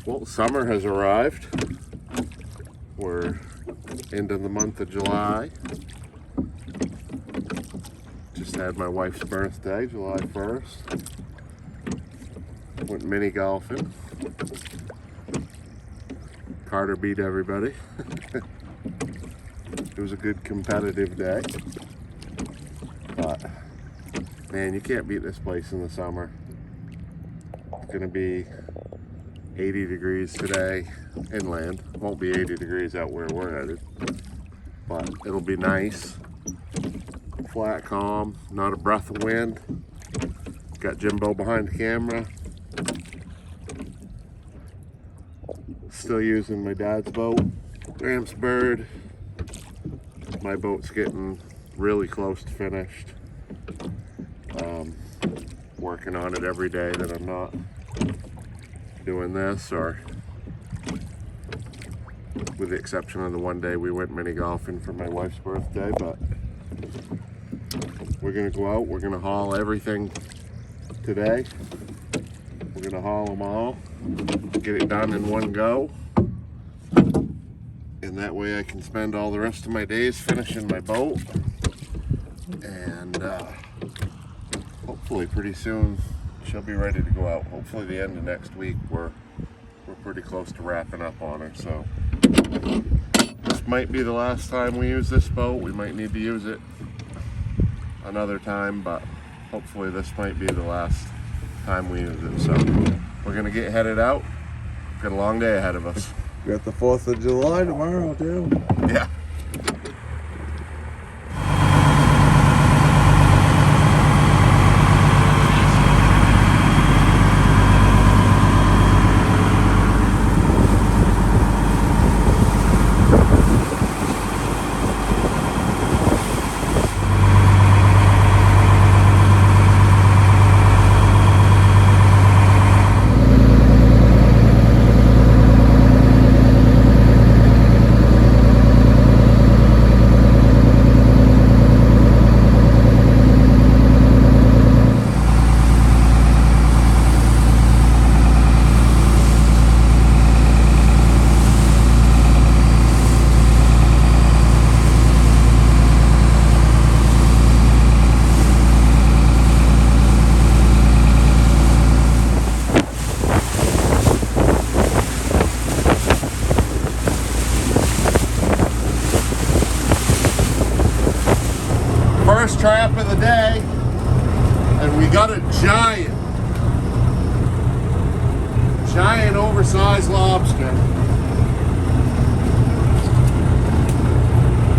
Well, summer has arrived. We're into the month of July. Just had my wife's birthday, July 1st. Went mini golfing. Carter beat everybody. It was a good competitive day. But man, you can't beat this place in the summer. It's gonna be 80 degrees today inland. It won't be 80 degrees out where we're headed, but it'll be nice. Flat, calm, not a breath of wind. Got Jimbo behind the camera. Still using my dad's boat, Gramps Bird. My boat's getting really close to finished. Working on it every day that I'm not doing this, or with the exception of the one day we went mini golfing for my wife's birthday. But we're gonna go out, we're gonna haul everything today. We're gonna haul them all, get it done in one go, and that way I can spend all the rest of my days finishing my boat. And hopefully pretty soon she'll be ready to go out. Hopefully the end of next week we're pretty close to wrapping up on her. So this might be the last time we use this boat. We might need to use it another time, but hopefully this might be the last time we use it. So we're gonna get headed out. Got a long day ahead of us. We got the 4th of July tomorrow too. Yeah. First trap of the day, and we got a giant oversized lobster.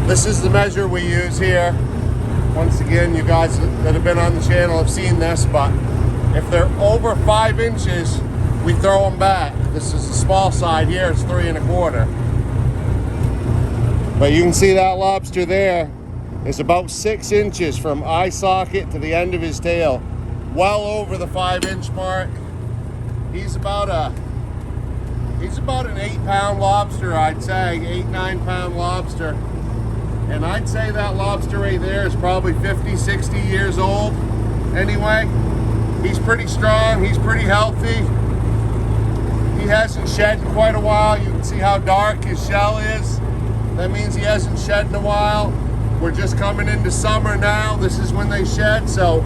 This is the measure we use here. Once again, you guys that have been on the channel have seen this, but if they're over 5 inches, we throw them back. This is the small side here, it's 3 1/4. But you can see that lobster there is about 6 inches from eye socket to the end of his tail, well over the 5-inch mark. He's about an 8-pound lobster, I'd say, 8-9 pound lobster. And I'd say that lobster right there is probably 50, 60 years old. Anyway, he's pretty strong, he's pretty healthy. He hasn't shed in quite a while. You can see how dark his shell is. That means he hasn't shed in a while. We're just coming into summer now. This is when they shed, so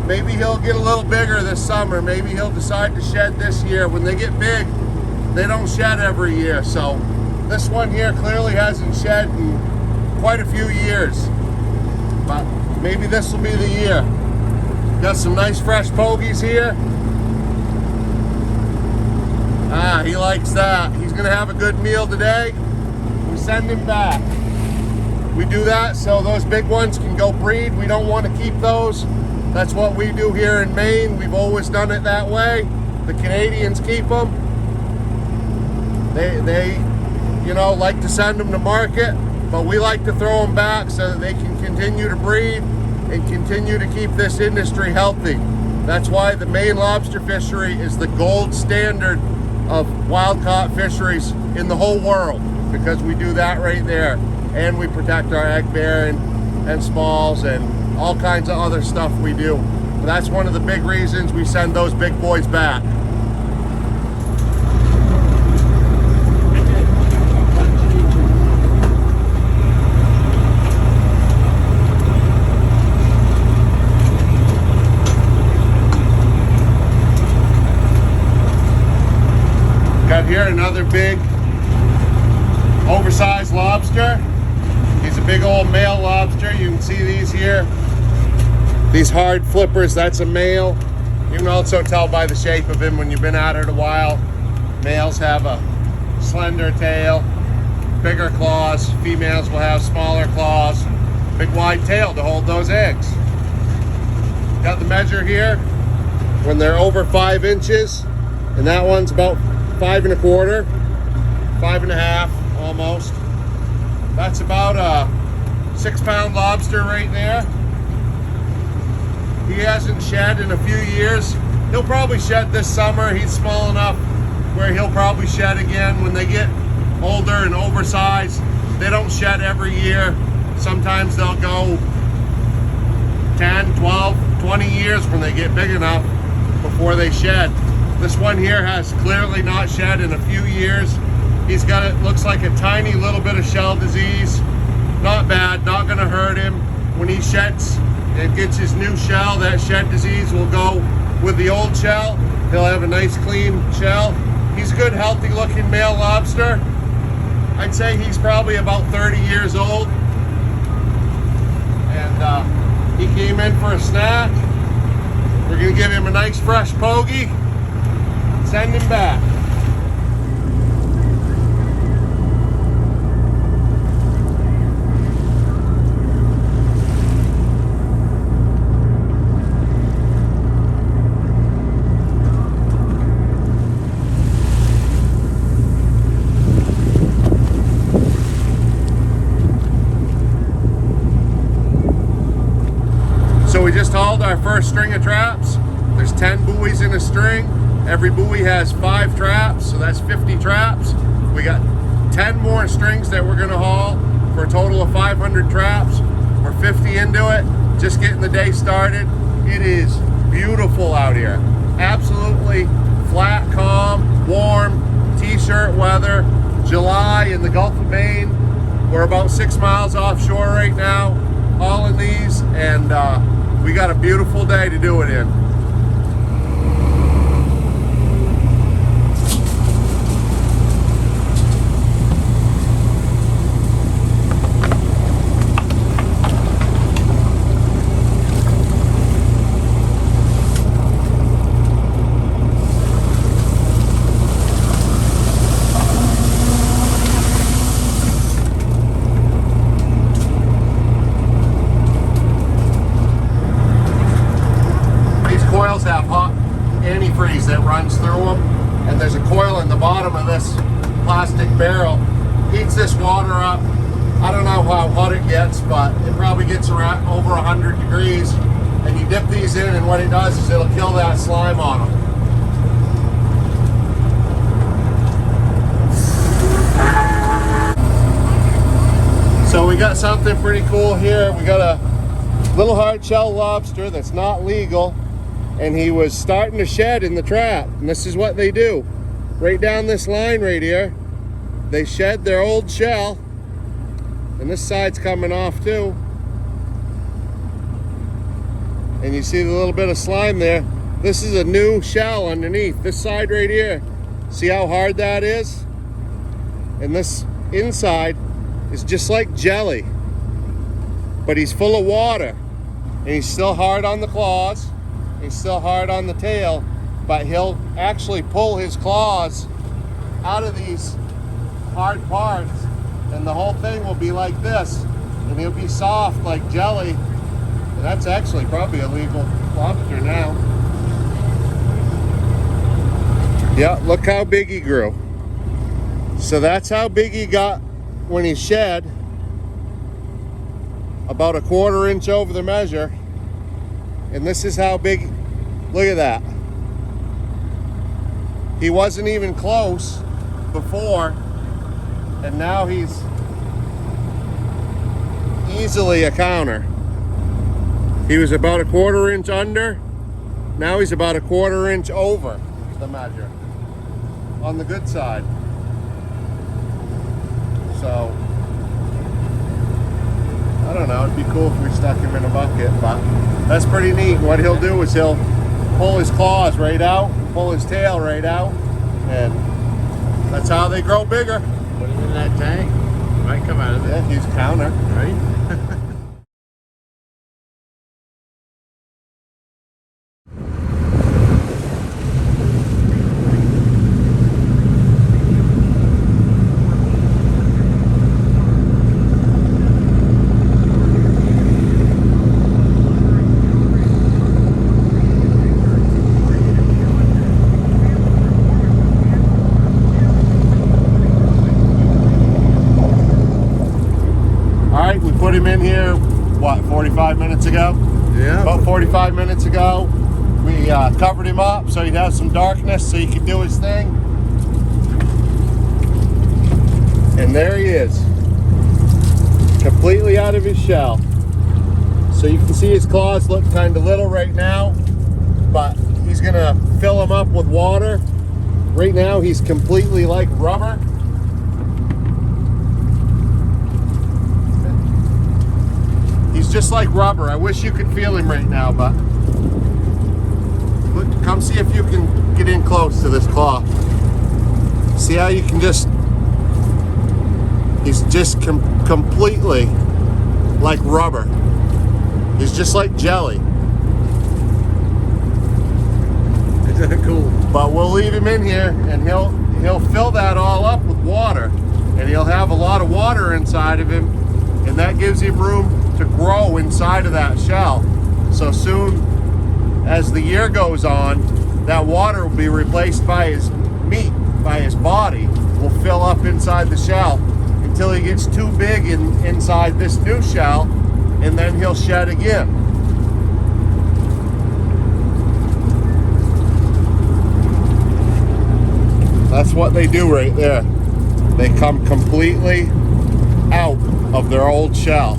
maybe he'll get a little bigger this summer. Maybe he'll decide to shed this year. When they get big, they don't shed every year. So this one here clearly hasn't shed in quite a few years, but maybe this will be the year. Got some nice fresh pogies here. He likes that. He's gonna have a good meal today. We send him back. We do that so those big ones can go breed. We don't want to keep those. That's what we do here in Maine. We've always done it that way. The Canadians keep them. They you know, like to send them to market, but we like to throw them back so that they can continue to breed and continue to keep this industry healthy. That's why the Maine lobster fishery is the gold standard of wild-caught fisheries in the whole world, because we do that right there. And we protect our egg bearing and smalls and all kinds of other stuff we do. But that's one of the big reasons we send those big boys back. got here another big oversized lobster. He's a big old male lobster. You can see these here. These hard flippers, that's a male. You can also tell by the shape of him when you've been at it a while. Males have a slender tail, bigger claws. Females will have smaller claws, big wide tail to hold those eggs. Got the measure here when they're over 5 inches, and that one's about 5 1/4, 5 1/2 almost. That's about a 6-pound lobster right there. He hasn't shed in a few years. He'll probably shed this summer. He's small enough where he'll probably shed again when they get older and oversized. They don't shed every year. Sometimes they'll go 10, 12, 20 years when they get big enough before they shed. This one here has clearly not shed in a few years. He's got, it looks like a tiny little bit of shell disease. Not bad, not gonna hurt him. When he sheds and gets his new shell, that shed disease will go with the old shell. He'll have a nice clean shell. He's a good, healthy looking male lobster. I'd say he's probably about 30 years old. And he came in for a snack. We're gonna give him a nice fresh pogie, send him back. So we just hauled our first string of traps. There's 10 buoys in a string. Every buoy has 5 traps, so that's 50 traps. We got 10 more strings that we're gonna haul for a total of 500 traps. We're 50 into it, just getting the day started. It is beautiful out here. Absolutely flat, calm, warm, t-shirt weather. July in the Gulf of Maine. We're about 6 miles offshore right now, hauling these, and we got a beautiful day to do it in. Have hot antifreeze that runs through them, and there's a coil in the bottom of this plastic barrel. Heats this water up. I don't know how hot it gets, but it probably gets around over 100 degrees, and you dip these in, and what it does is it'll kill that slime on them. So we got something pretty cool here. We got a little hard shell lobster that's not legal, and he was starting to shed in the trap. And this is what they do. Right down this line right here, they shed their old shell, and this side's coming off too. And you see the little bit of slime there. This is a new shell underneath. This side right here, see how hard that is? And this inside is just like jelly, but he's full of water, and he's still hard on the claws. He's still hard on the tail, but he'll actually pull his claws out of these hard parts, and the whole thing will be like this, and he'll be soft like jelly. And that's actually probably a legal lobster now. Yeah, look how big he grew. So that's how big he got when he shed, about a 1/4 inch over the measure. And this is how big, look at that. He wasn't even close before, and now he's easily a counter. He was about a 1/4 inch under, now he's about a 1/4 inch over the measure, on the good side. So, I don't know, it'd be cool if we stuck him in a bucket, but that's pretty neat. What he'll do is he'll pull his claws right out, pull his tail right out, and That's how they grow bigger. Put it in that tank. It might come out of Yeah, it, he's counter. right? Alright, we put him in here, what, 45 minutes ago? Yeah. About 45 minutes ago. We covered him up so he'd have some darkness so he could do his thing. And there he is. Completely out of his shell. So you can see his claws look kind of little right now, but he's gonna fill them up with water. Right now he's completely like rubber. He's just like rubber. I wish you could feel him right now, but look, come see if you can get in close to this claw. See how you can just, he's just completely like rubber. He's just like jelly. Isn't it cool? But we'll leave him in here and he'll fill that all up with water, and he'll have a lot of water inside of him, and that gives him room to grow inside of that shell. So soon as the year goes on, that water will be replaced by his meat, by his body, will fill up inside the shell until he gets too big inside this new shell, and then he'll shed again. That's what they do right there. They come completely out of their old shell.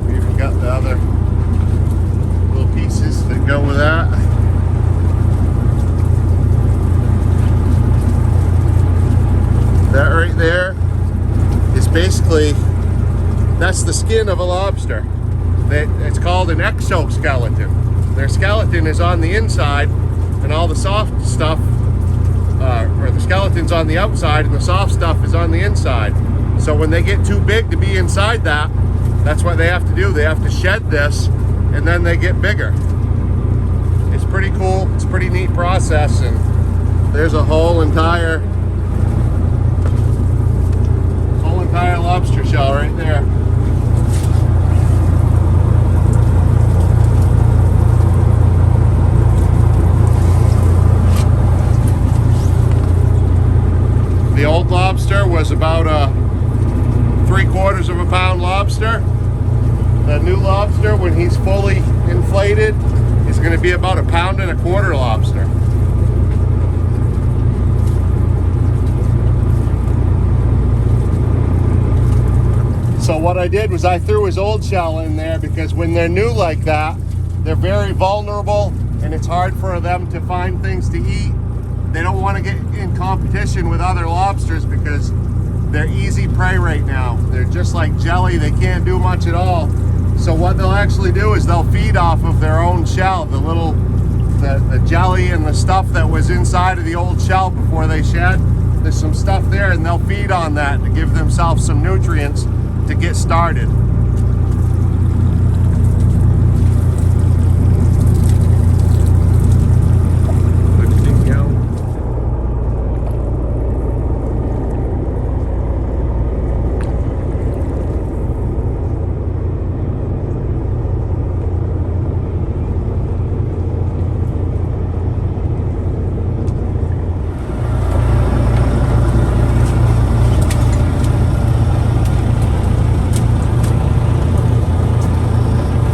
We even got the other little pieces that go with that. That right there is basically, that's the skin of a lobster. It's called an exoskeleton. Their skeleton is on the inside, and all the soft stuff, or the skeleton's on the outside, and the soft stuff is on the inside. So when they get too big to be inside that, that's what they have to do. They have to shed this, and then they get bigger. It's pretty cool. It's a pretty neat process, and there's a whole entire lobster shell right there. The old lobster was about a 3/4 of a pound lobster. The new lobster, when he's fully inflated, is going to be about 1.25 pounds lobster. So what I did was I threw his old shell in there, because when they're new like that, they're very vulnerable, and it's hard for them to find things to eat. They don't want to get in competition with other lobsters because they're easy prey right now. They're just like jelly. They can't do much at all. So what they'll actually do is they'll feed off of their own shell, the jelly and the stuff that was inside of the old shell before they shed. There's some stuff there, and they'll feed on that to give themselves some nutrients to get started.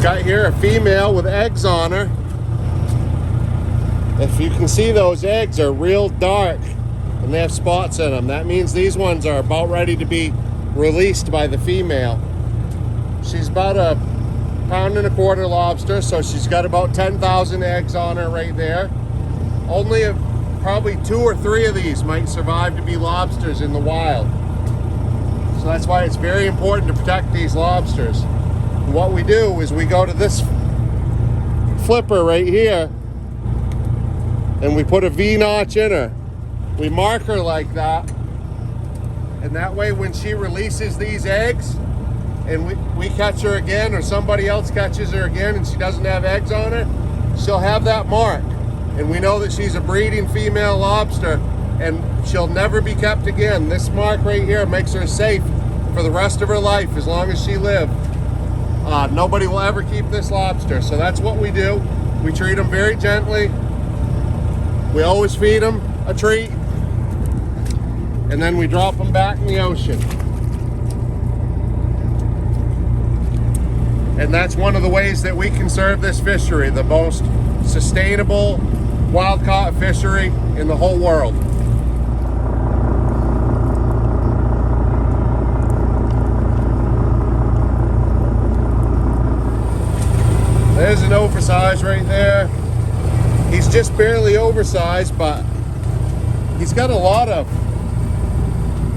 Got here a female with eggs on her. If you can see, those eggs are real dark and they have spots in them. That means these ones are about ready to be released by the female. She's about 1.25 pounds lobster, so she's got about 10,000 eggs on her right there. Only probably 2 or 3 of these might survive to be lobsters in the wild. So that's why it's very important to protect these lobsters. And what we do is we go to this flipper right here, and we put a V-notch in her. We mark her like that, and that way when she releases these eggs and we catch her again, or somebody else catches her again and she doesn't have eggs on her, she'll have that mark, and we know that she's a breeding female lobster and she'll never be kept again. This mark right here makes her safe for the rest of her life, as long as she lives. Nobody will ever keep this lobster. So that's what we do. We treat them very gently. We always feed them a treat, and then we drop them back in the ocean. And that's one of the ways that we conserve this fishery, the most sustainable wild-caught fishery in the whole world. There's an oversized right there. He's just barely oversized, but he's got a lot of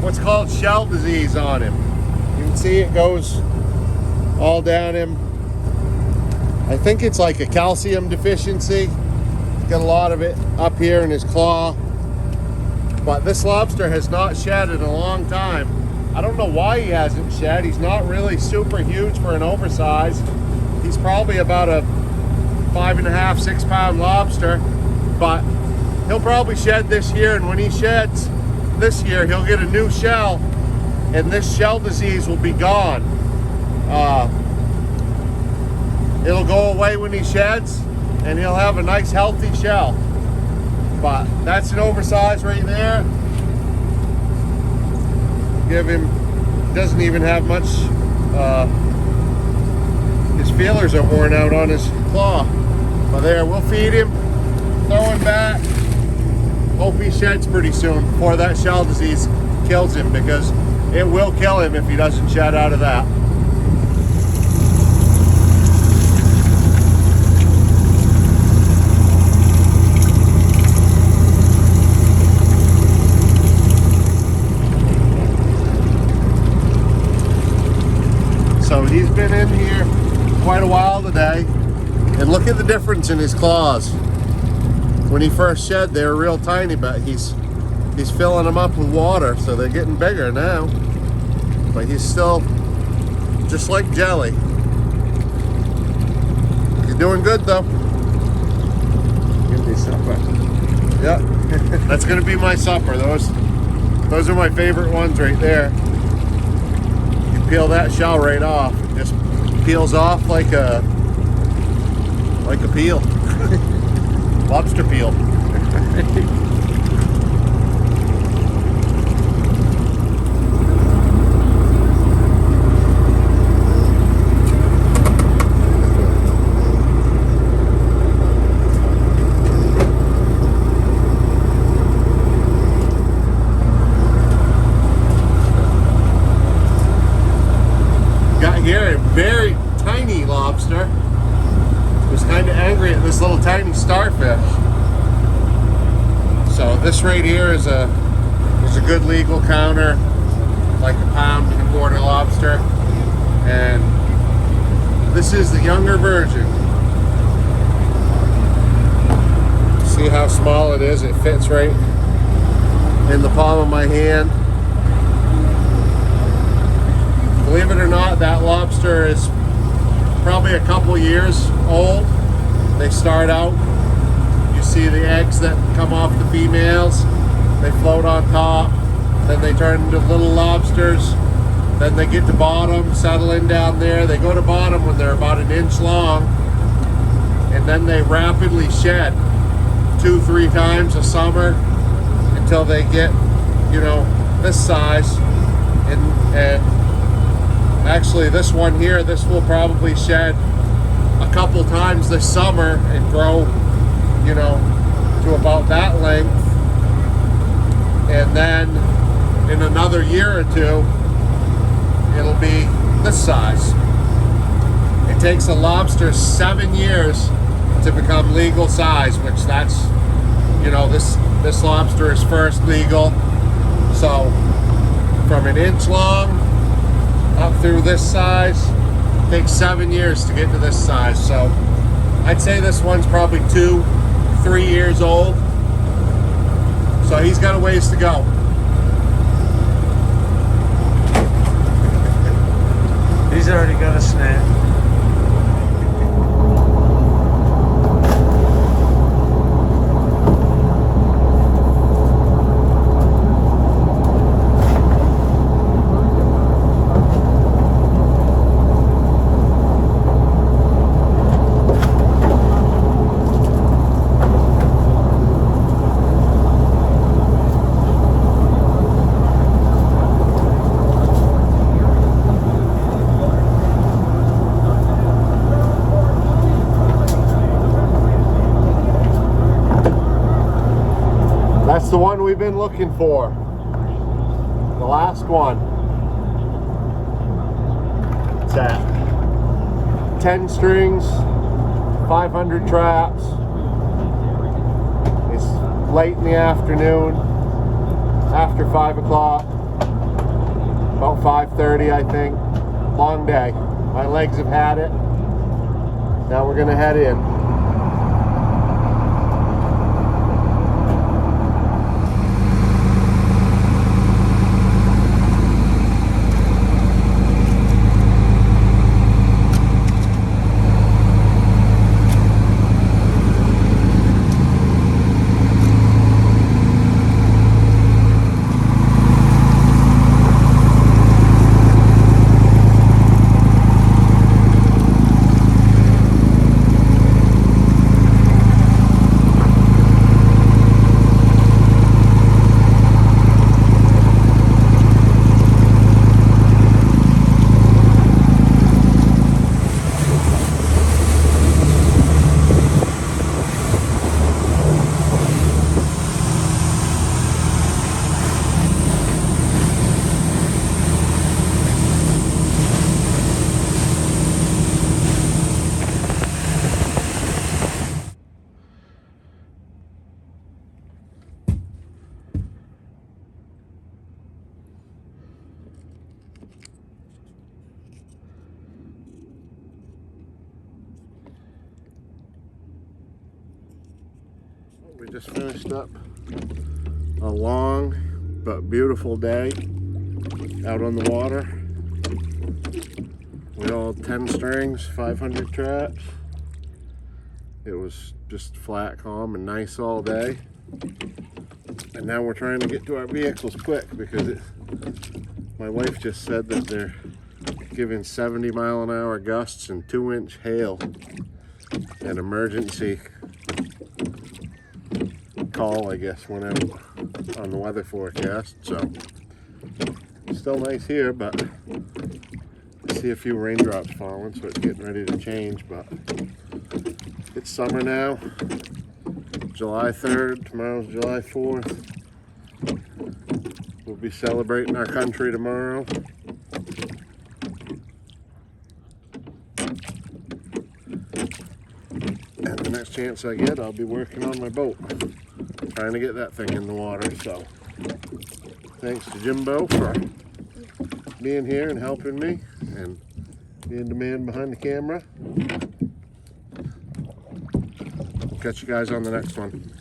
what's called shell disease on him. You can see it goes all down him. I think it's like a calcium deficiency. He's got a lot of it up here in his claw. But this lobster has not shed in a long time. I don't know why he hasn't shed. He's not really super huge for an oversized. He's probably about a 5.5, 6 pound lobster, but he'll probably shed this year, and when he sheds this year, he'll get a new shell, and this shell disease will be gone. It'll go away when he sheds, and he'll have a nice healthy shell. But that's an oversized right there. Give him, doesn't even have much, his feelers are worn out on his claw. But there, we'll feed him, throw him back. Hope he sheds pretty soon before that shell disease kills him, because it will kill him if he doesn't shed out of that. So he's been in here quite a while today, and look at the difference in his claws. When he first shed, they were real tiny, but he's filling them up with water, so they're getting bigger now. But he's still just like jelly. He's doing good though. Give me supper. Yeah, that's gonna be my supper. Those are my favorite ones right there. You peel that shell right off. It just peels off like a peel. Lobster peel. Got here a very tiny lobster. Was kind of angry at this little tiny starfish. So this right here is a good legal counter, like a 1.25 pound lobster, and this is the younger version. See how small it is? It fits right in the palm of my hand. Believe it or not, that lobster is probably a couple years old. They start out, you see the eggs that come off the females, they float on top, then they turn into little lobsters, then they get to bottom, settle in down there. They go to bottom when they're about 1 inch long, and then they rapidly shed 2-3 times a summer until they get, you know, this size. And actually this one here, this will probably shed a couple times this summer and grow, you know, to about that length. And then in another year or two, it'll be this size. It takes a lobster 7 years to become legal size, which that's, you know, this lobster is first legal. So from 1 inch long up through this size, takes 7 years to get to this size. So I'd say this one's probably 2-3 years old. So he's got a ways to go. He's already got a snack. That's the one we've been looking for. The last one. It's at 10 strings, 500 traps. It's late in the afternoon, after 5 o'clock, about 5:30 I think. Long day. My legs have had it. Now we're gonna head in. We just finished up a long but beautiful day out on the water. We hauled 10 strings, 500 traps. It was just flat, calm, and nice all day. And now we're trying to get to our vehicles quick because my wife just said that they're giving 70-mile-an-hour gusts and 2-inch hail. An emergency call, I guess, went out on the weather forecast. So still nice here, but I see a few raindrops falling, so it's getting ready to change. But it's summer now. July 3rd, tomorrow's July 4th. We'll be celebrating our country tomorrow. And the next chance I get, I'll be working on my boat, trying to get that thing in the water. So thanks to Jimbo for being here and helping me and being the man behind the camera. We'll catch you guys on the next one.